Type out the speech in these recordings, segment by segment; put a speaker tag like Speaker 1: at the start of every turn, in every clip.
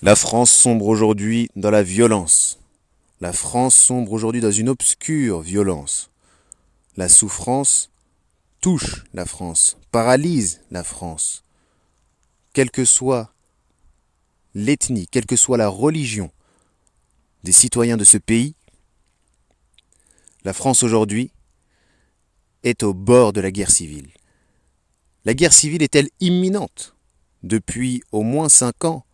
Speaker 1: La France sombre aujourd'hui dans la violence. La France sombre aujourd'hui dans une obscure violence. La souffrance touche la France, paralyse la France. Quelle que soit l'ethnie, quelle que soit la religion des citoyens de ce pays, la France aujourd'hui est au bord de la guerre civile. La guerre civile est-elle imminente? Depuis au moins 5 ans,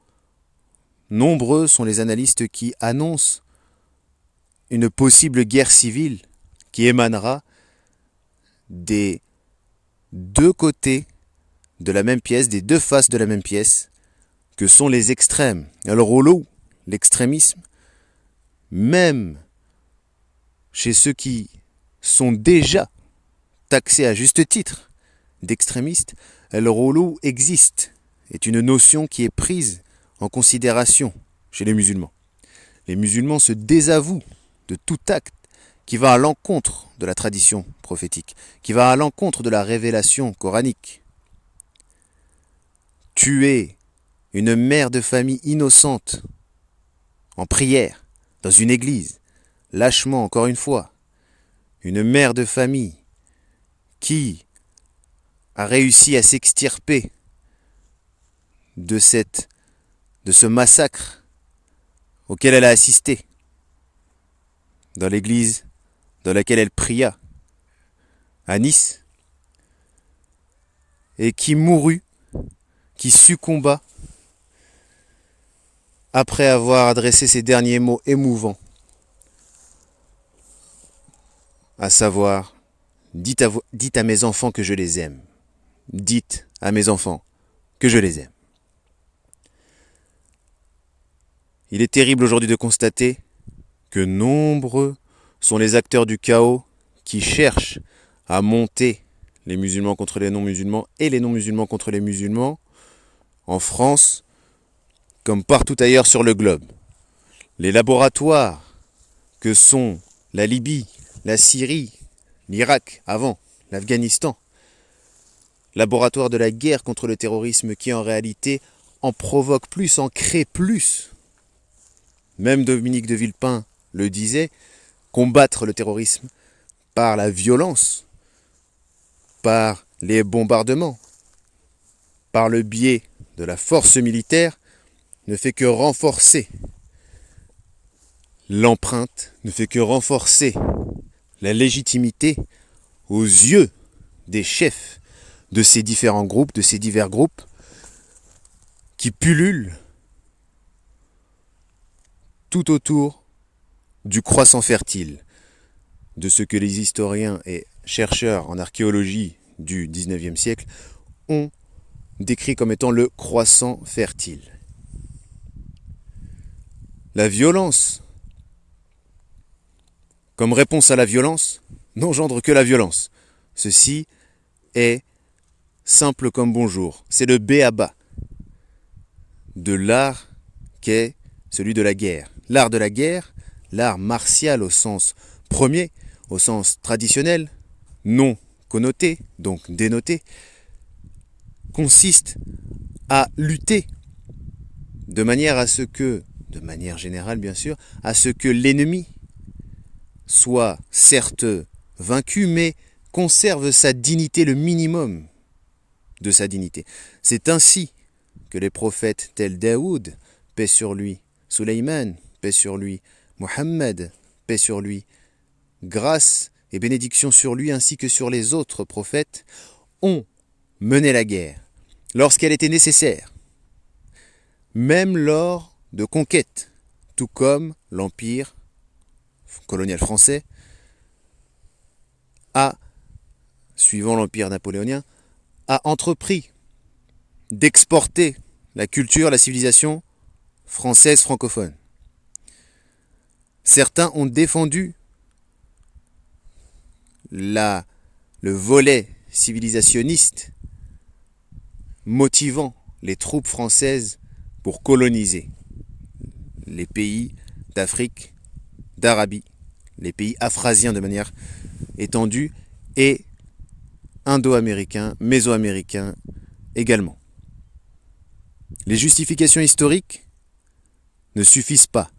Speaker 1: nombreux sont les analystes qui annoncent une possible guerre civile qui émanera des deux côtés de la même pièce, des deux faces de la même pièce, que sont les extrêmes. Alors au lot, l'extrémisme, même chez ceux qui sont déjà taxés à juste titre d'extrémistes, le rouleau existe, est une notion qui est prise en considération chez les musulmans. Les musulmans se désavouent de tout acte qui va à l'encontre de la tradition prophétique, qui va à l'encontre de la révélation coranique. Tuer une mère de famille innocente en prière dans une église, lâchement encore une fois, une mère de famille qui a réussi à s'extirper de ce massacre auquel elle a assisté dans l'église dans laquelle elle pria à Nice et qui mourut, qui succomba après avoir adressé ses derniers mots émouvants, à savoir, dites à mes enfants que je les aime. Dites à mes enfants que je les aime. Il est terrible aujourd'hui de constater que nombreux sont les acteurs du chaos qui cherchent à monter les musulmans contre les non-musulmans et les non-musulmans contre les musulmans en France comme partout ailleurs sur le globe. Les laboratoires que sont la Libye, la Syrie, l'Irak avant, l'Afghanistan, laboratoire de la guerre contre le terrorisme qui en réalité en provoque plus, en crée plus. Même Dominique de Villepin le disait, combattre le terrorisme par la violence, par les bombardements, par le biais de la force militaire, ne fait que renforcer l'empreinte, ne fait que renforcer la légitimité aux yeux des chefs de ces différents groupes, de ces divers groupes qui pullulent tout autour du croissant fertile, de ce que les historiens et chercheurs en archéologie du XIXe siècle ont décrit comme étant le croissant fertile. La violence, comme réponse à la violence, n'engendre que la violence. Ceci est simple comme bonjour. C'est le b.a.-ba de l'art qu'est celui de la guerre. L'art de la guerre, l'art martial au sens premier, au sens traditionnel, non connoté, donc dénoté, consiste à lutter de manière générale bien sûr, à ce que l'ennemi soit certes vaincu, mais conserve sa dignité, le minimum de sa dignité. C'est ainsi que les prophètes tels Daoud, paix sur lui, Suleyman, paix sur lui, Mohammed, paix sur lui, grâce et bénédiction sur lui ainsi que sur les autres prophètes, ont mené la guerre lorsqu'elle était nécessaire, même lors de conquêtes, tout comme l'empire colonial français suivant l'empire napoléonien, a entrepris d'exporter la culture, la civilisation française francophone. Certains ont défendu le volet civilisationniste motivant les troupes françaises pour coloniser les pays d'Afrique, d'Arabie, les pays afrasiens de manière étendue et indo-américains, méso-américains également. Les justifications historiques ne suffisent pas.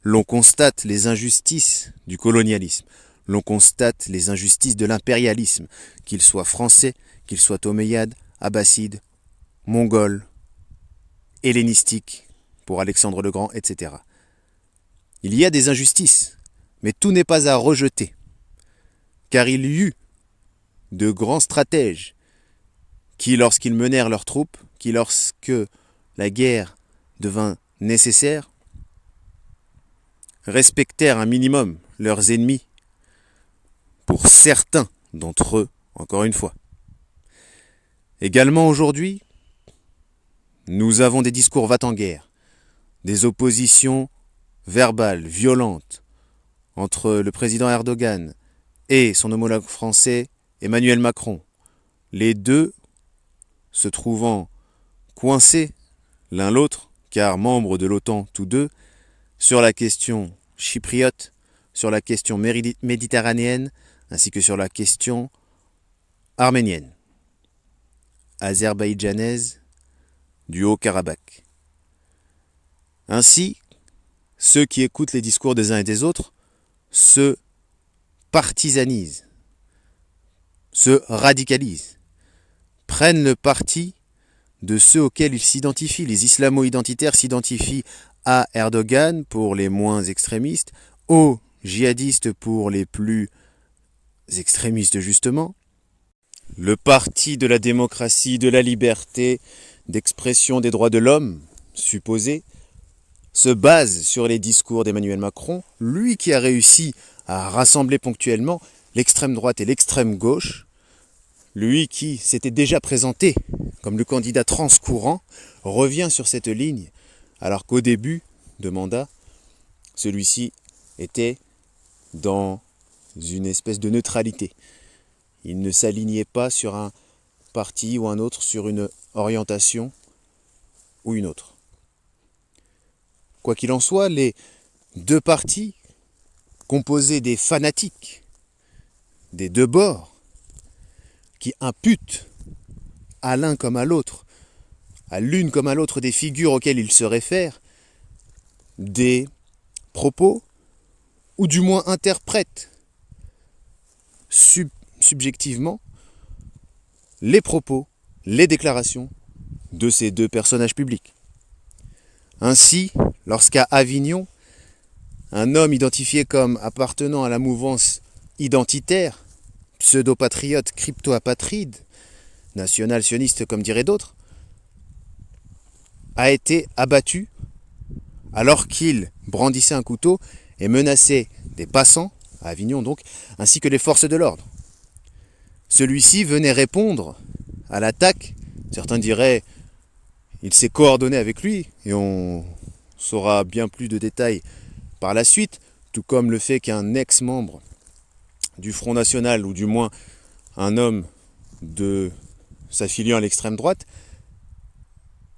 Speaker 1: L'on constate les injustices du colonialisme. L'on constate les injustices de l'impérialisme, qu'il soit français, qu'il soit omeyyade, abbasside, mongol, hellénistique, pour Alexandre le Grand, etc. Il y a des injustices, mais tout n'est pas à rejeter, car il y eut de grands stratèges qui, lorsqu'ils menèrent leurs troupes, qui, lorsque la guerre devint nécessaire, respectèrent un minimum leurs ennemis, pour certains d'entre eux, encore une fois. Également aujourd'hui, nous avons des discours va-t-en-guerre, des oppositions verbales, violentes, entre le président Erdogan et son homologue français Emmanuel Macron, les deux se trouvant coincés l'un l'autre, car membres de l'OTAN tous deux, sur la question chypriote, sur la question méditerranéenne, ainsi que sur la question arménienne, azerbaïdjanaise, du Haut-Karabakh. Ainsi, ceux qui écoutent les discours des uns et des autres se partisanisent, se radicalisent, prennent le parti de ceux auxquels ils s'identifient. Les islamo-identitaires s'identifient à Erdogan pour les moins extrémistes, aux djihadistes pour les plus extrémistes justement. Le parti de la démocratie, de la liberté, d'expression des droits de l'homme, supposé, se base sur les discours d'Emmanuel Macron, lui qui a réussi à rassembler ponctuellement l'extrême droite et l'extrême gauche, lui qui s'était déjà présenté comme le candidat transcourant, revient sur cette ligne, alors qu'au début de mandat, celui-ci était dans une espèce de neutralité. Il ne s'alignait pas sur un parti ou un autre, sur une orientation ou une autre. Quoi qu'il en soit, les deux partis, composés des fanatiques des deux bords, qui imputent à l'un comme à l'autre, à l'une comme à l'autre des figures auxquelles ils se réfèrent, des propos, ou du moins interprètent subjectivement les propos, les déclarations de ces deux personnages publics. Ainsi, lorsqu'à Avignon, un homme identifié comme appartenant à la mouvance identitaire, pseudo-patriote, crypto-apatride, national-sioniste comme diraient d'autres, a été abattu alors qu'il brandissait un couteau et menaçait des passants, à Avignon donc, ainsi que les forces de l'ordre. Celui-ci venait répondre à l'attaque, certains diraient il s'est coordonné avec lui, et on saura bien plus de détails par la suite, tout comme le fait qu'un ex-membre du Front National, ou du moins un homme de s'affiliant à l'extrême droite,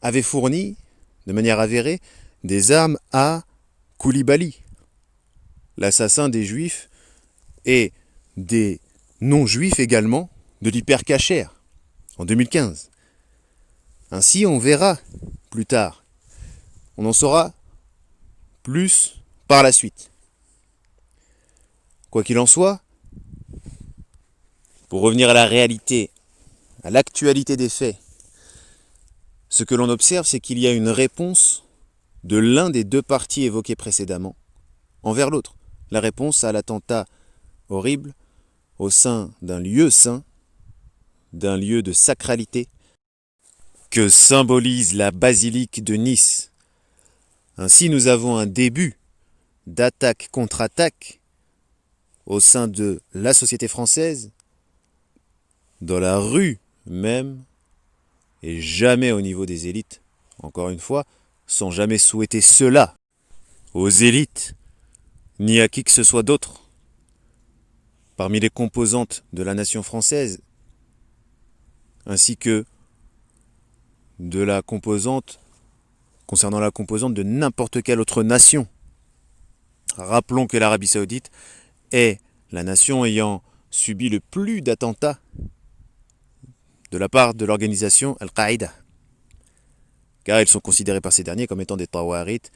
Speaker 1: avait fourni, de manière avérée, des armes à Koulibaly, l'assassin des juifs et des non-juifs également de l'hypercacher en 2015. Ainsi, on verra plus tard. On en saura plus par la suite. Quoi qu'il en soit, pour revenir à la réalité, à l'actualité des faits, ce que l'on observe, c'est qu'il y a une réponse de l'un des deux partis évoqués précédemment envers l'autre. La réponse à l'attentat horrible au sein d'un lieu saint, d'un lieu de sacralité, que symbolise la basilique de Nice. Ainsi, nous avons un début d'attaque contre attaque au sein de la société française, dans la rue même, et jamais au niveau des élites, encore une fois, sans jamais souhaiter cela aux élites, ni à qui que ce soit d'autre. Parmi les composantes de la nation française, ainsi que de la composante, concernant la composante de n'importe quelle autre nation. Rappelons que l'Arabie Saoudite est la nation ayant subi le plus d'attentats de la part de l'organisation Al-Qaïda, car ils sont considérés par ces derniers comme étant des tawarites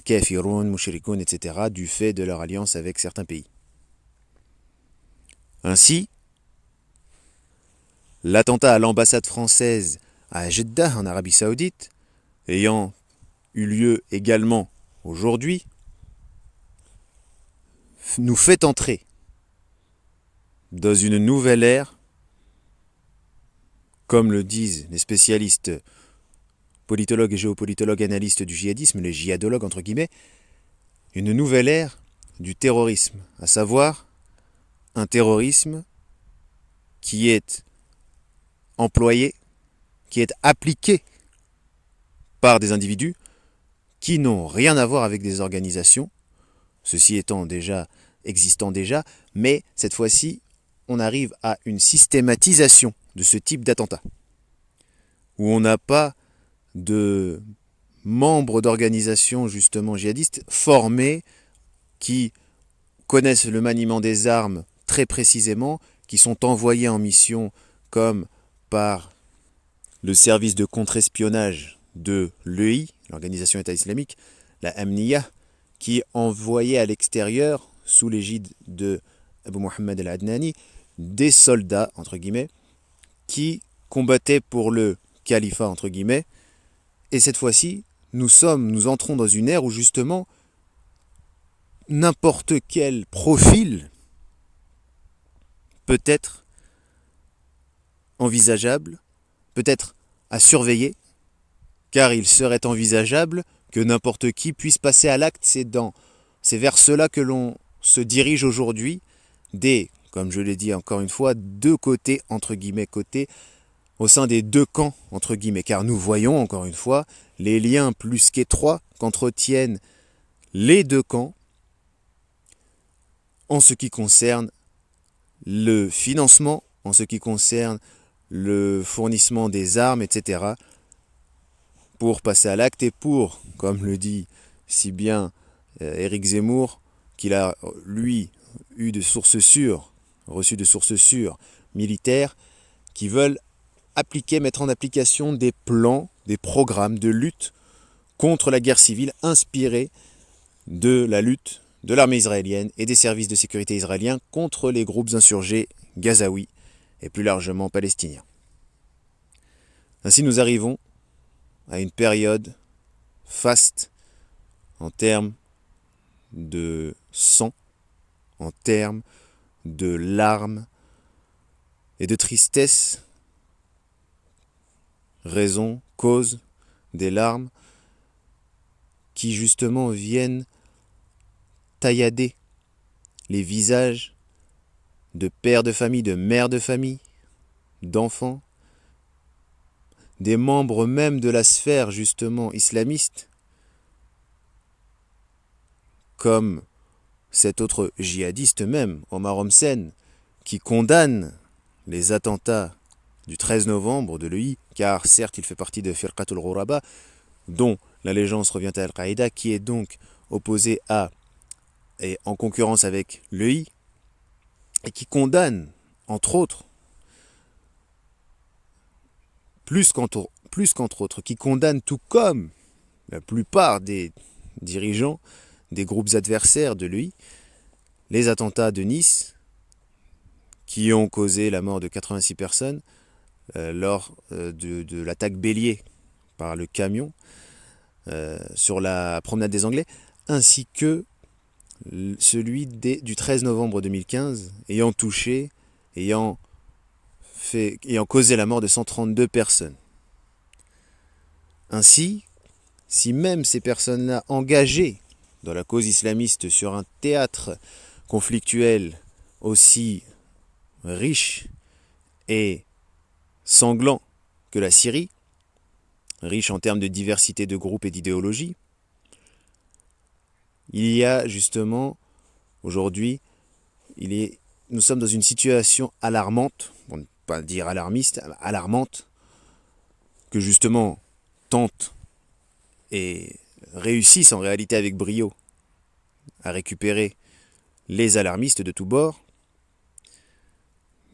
Speaker 1: kafirun, mushrikun, etc., du fait de leur alliance avec certains pays. Ainsi, l'attentat à l'ambassade française à Jeddah, en Arabie Saoudite, ayant eu lieu également aujourd'hui, nous fait entrer dans une nouvelle ère, comme le disent les spécialistes politologues et géopolitologues analystes du djihadisme, les djihadologues entre guillemets, une nouvelle ère du terrorisme, à savoir un terrorisme qui est employé, qui est appliqué par des individus qui n'ont rien à voir avec des organisations, ceci étant déjà existant déjà, mais cette fois-ci, on arrive à une systématisation de ce type d'attentat, où on n'a pas de membres d'organisations justement djihadistes formés qui connaissent le maniement des armes très précisément, qui sont envoyés en mission comme par le service de contre-espionnage de l'EI, l'organisation État islamique, la Amniya, qui est envoyée à l'extérieur, sous l'égide de Abu Mohammed al-Adnani, des soldats, entre guillemets, qui combattaient pour le califat, entre guillemets. Et cette fois-ci, nous entrons dans une ère où justement, n'importe quel profil peut être envisageable, peut être à surveiller, car il serait envisageable que n'importe qui puisse passer à l'acte. C'est vers cela que l'on se dirige aujourd'hui, comme je l'ai dit encore une fois, deux côtés, entre guillemets, au sein des deux camps, entre guillemets, car nous voyons, encore une fois, les liens plus qu'étroits qu'entretiennent les deux camps en ce qui concerne le financement, en ce qui concerne le fournissement des armes, etc., pour passer à l'acte et pour, comme le dit si bien Éric Zemmour, qu'il a, lui, reçu de sources sûres militaires, qui veulent mettre en application des plans, des programmes de lutte contre la guerre civile inspirés de la lutte de l'armée israélienne et des services de sécurité israéliens contre les groupes insurgés gazaouis et plus largement palestiniens. Ainsi nous arrivons à une période faste en termes de sang, en termes de larmes et de tristesse, raison, cause des larmes qui justement viennent taillader les visages de pères de famille, de mères de famille, d'enfants, des membres même de la sphère justement islamiste, comme cet autre djihadiste même, Omar Homsen, qui condamne les attentats du 13 novembre de l'EI, car certes il fait partie de Firqatul Ghuraba, dont l'allégeance revient à Al-Qaïda, qui est donc opposé à et en concurrence avec l'EI, et qui condamne, entre autres, plus qu'entre autres, qui condamne tout comme la plupart des dirigeants des groupes adversaires de l'EI, les attentats de Nice, qui ont causé la mort de 86 personnes lors de l'attaque bélier par le camion sur la promenade des Anglais, ainsi que celui du 13 novembre 2015, ayant causé la mort de 132 personnes. Ainsi, si même ces personnes-là engagées dans la cause islamiste sur un théâtre conflictuel aussi riche et sanglant que la Syrie, riche en termes de diversité de groupes et d'idéologies, il y a justement, aujourd'hui, nous sommes dans une situation alarmante, pour ne pas dire alarmiste, alarmante, que justement tentent et réussissent en réalité avec brio à récupérer les alarmistes de tous bords.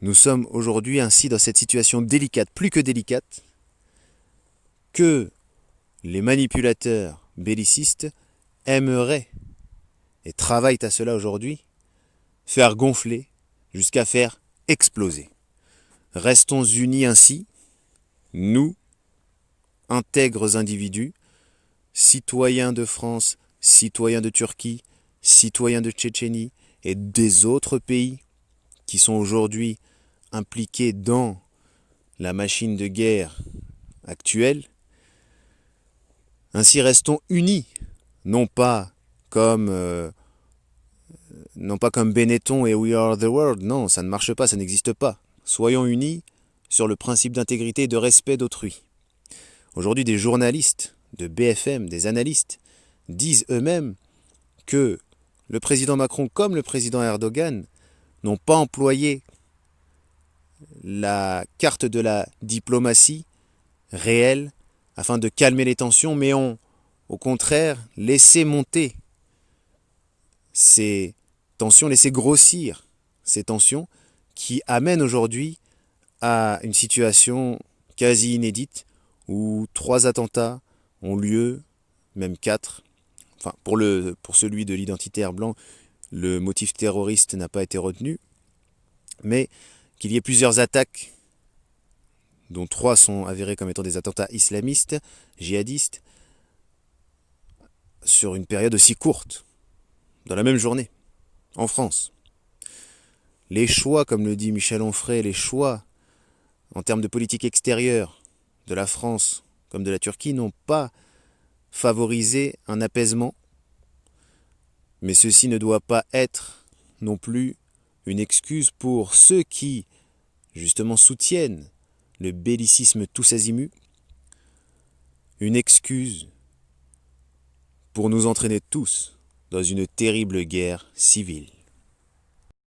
Speaker 1: Nous sommes aujourd'hui ainsi dans cette situation délicate, plus que délicate, que les manipulateurs bellicistes aimeraient, et travaillent à cela aujourd'hui, faire gonfler jusqu'à faire exploser. Restons unis ainsi, nous, intègres individus, citoyens de France, citoyens de Turquie, citoyens de Tchétchénie et des autres pays qui sont aujourd'hui impliqués dans la machine de guerre actuelle. Ainsi restons unis, non pas comme Benetton et We Are the World, non, ça ne marche pas, ça n'existe pas. Soyons unis sur le principe d'intégrité et de respect d'autrui. Aujourd'hui, des journalistes de BFM, des analystes, disent eux-mêmes que le président Macron comme le président Erdogan n'ont pas employé la carte de la diplomatie réelle afin de calmer les tensions, mais ont au contraire laissé monter ces tensions, laissé grossir ces tensions qui amènent aujourd'hui à une situation quasi inédite où 3 attentats ont lieu, même 4. Enfin, pour celui de l'identitaire blanc, le motif terroriste n'a pas été retenu, mais qu'il y ait plusieurs attaques, dont 3 sont avérées comme étant des attentats islamistes, djihadistes, sur une période aussi courte, dans la même journée, en France. Les choix, comme le dit Michel Onfray, les choix en termes de politique extérieure de la France comme de la Turquie n'ont pas favorisé un apaisement, mais ceci ne doit pas être non plus une excuse pour ceux qui, justement, soutiennent le bellicisme tous azimuts, une excuse pour nous entraîner tous dans une terrible guerre civile.